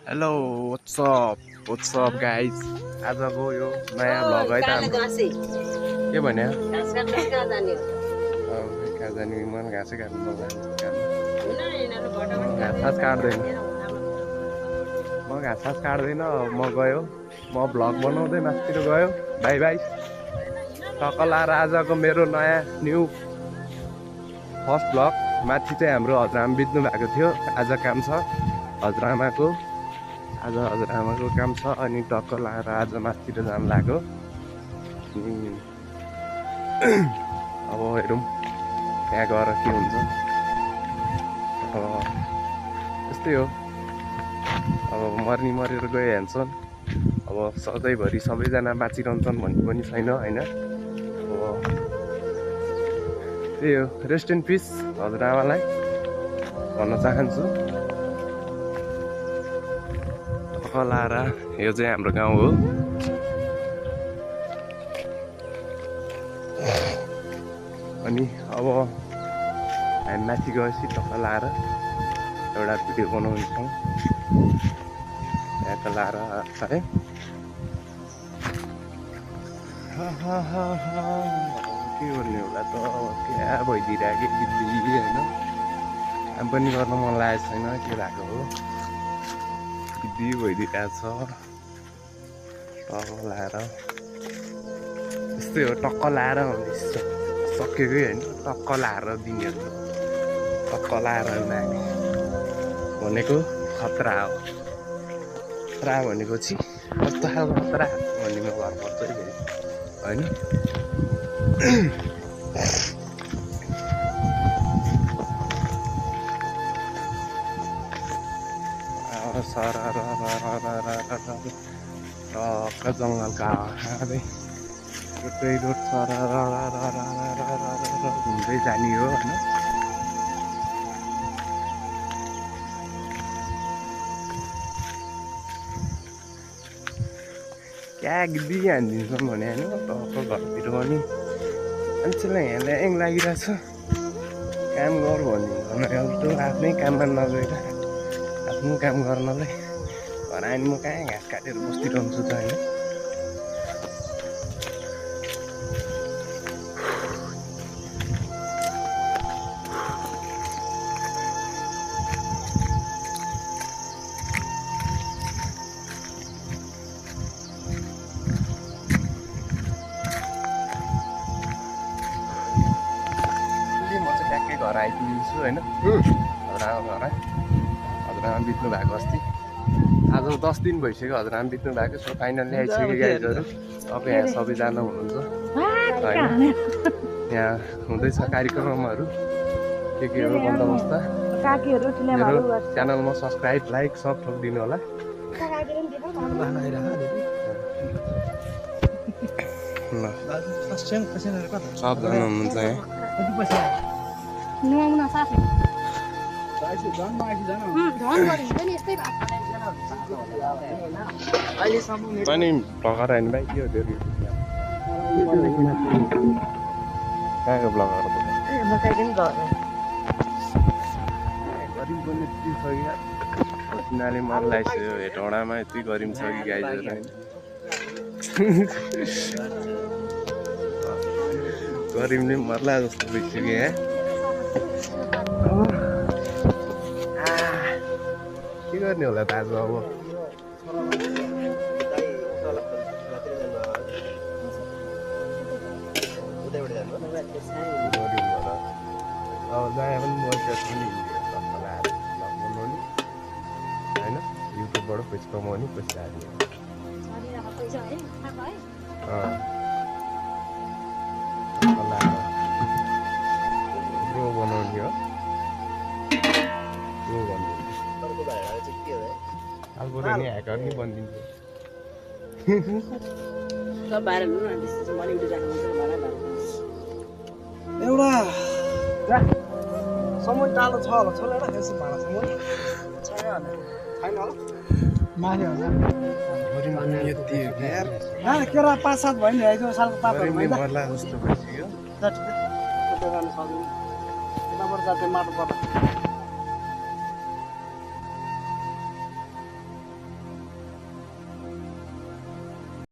hello what's up guys आजको यो नयाँ भ्लग है त के भन्यो कहाँ जाने मन घाँसै काट्नु घाँस काट्दैन म घाँस काट्दैन म गयो म भ्लग बनाउँदै माथितिर गयो बाई बाई टक्क लाएर आजको मेरो नयाँ न्यू फर्स्ट भ्लग माथि चाहिँ हाम्रो हजुरआमा बित्नु भएको थियो आज काम छ हजुरआमाको आज हजुरआमाको काम छ अनि टक्क लाएर आज माथितिर जानु लाग्यो अब हेरौँ त्यहाँ गएर के हुन्छ अब यस्तै हो अब मरेर गइहाल्छन् अब सधैँभरि सबैजना बाँचिरहन्छन् भन्ने पनि छैन होइन अब त्यही हो रेस्ट इन पिस हजुरआमालाई भन्न चाहन्छु लाएर यो चाहिँ हाम्रो गाउँ हो अनि अब हामी माथि गएपछि टक्क लाएर एउटा भिडियो बनाउँछौँ त्यहाँ लाएर है के गर्ने होला त क्या भइदिइरहेको बित्ती होइन काम पनि गर्न मन लागेको छैन के भएको हो बित्ती भइदिइरहेको छ टक्क लाएर यस्तै हो टक्क लाएर सकेकै होइन टक्क लाएर दिनेहरू टक्क लाएर नानी भनेको खतरा हो खतरा भनेको चाहिँ कस्तो खालको खतरा भन्नेमा घर पर्छ है होइन टक्क जङ्गलका हावाले रोटै रोड घुम्दै जाने हो होइन क्या गिद्दी हानिदिन्छन् भने होइन टक्क घरतिर पनि मान्छेलाई यहाँ ल्याङ लागिरहेछ काम गर भनिदिनु आफ्नै काममा नगएर आफ्नो काम गर्नलाई घर आएर म कहाँ घाँस काटेर बसिरहन्छु त होइन घर आइपुगेछु होइन हजुरआमा बित्नु भएको अस्ति आज 10 दिन भइसक्यो हजुरआमा बित्नु भएको सो फाइनल्ली आइसक्यो गाइजहरू अब यहाँ सबैजना हुनुहुन्छ होइन यहाँ हुँदैछ कार्यक्रमहरू के हो बन्दोबस्त मेरो च्यानलमा सब्सक्राइब लाइक सब ठोकिदिनु होला ल सबजना हुनुहुन्छ यहाँ पनि भर्खर होइन भाइ के हो त्यो कहाँको ब्लगर गरिब पनि यति छ कि पसिनाले मन लगाइसक्यो हेटौँडामा यति गरिब छ कि गाइजहरू गरिबले मर्ला जस्तो भइसक्यो यहाँ के गर्ने होला दाजु अब अब जहाँ पनि बनाउने होइन युट्युबबाट पैसा कमाउने पैसा हाल्ने बनाउने हो अलबोरे नि ह्याकर नि बनिदिन्छ एउटा समय टाढो छ होला छोडेर यसो भाडा छैन होला माथि होला यति यार केरा 5-7 भयो नि आइजो सालको पापहरू मर्ला जस्तो भइसक्यो जानु सक्दैन यताबाट जाँदै माटो पर्छ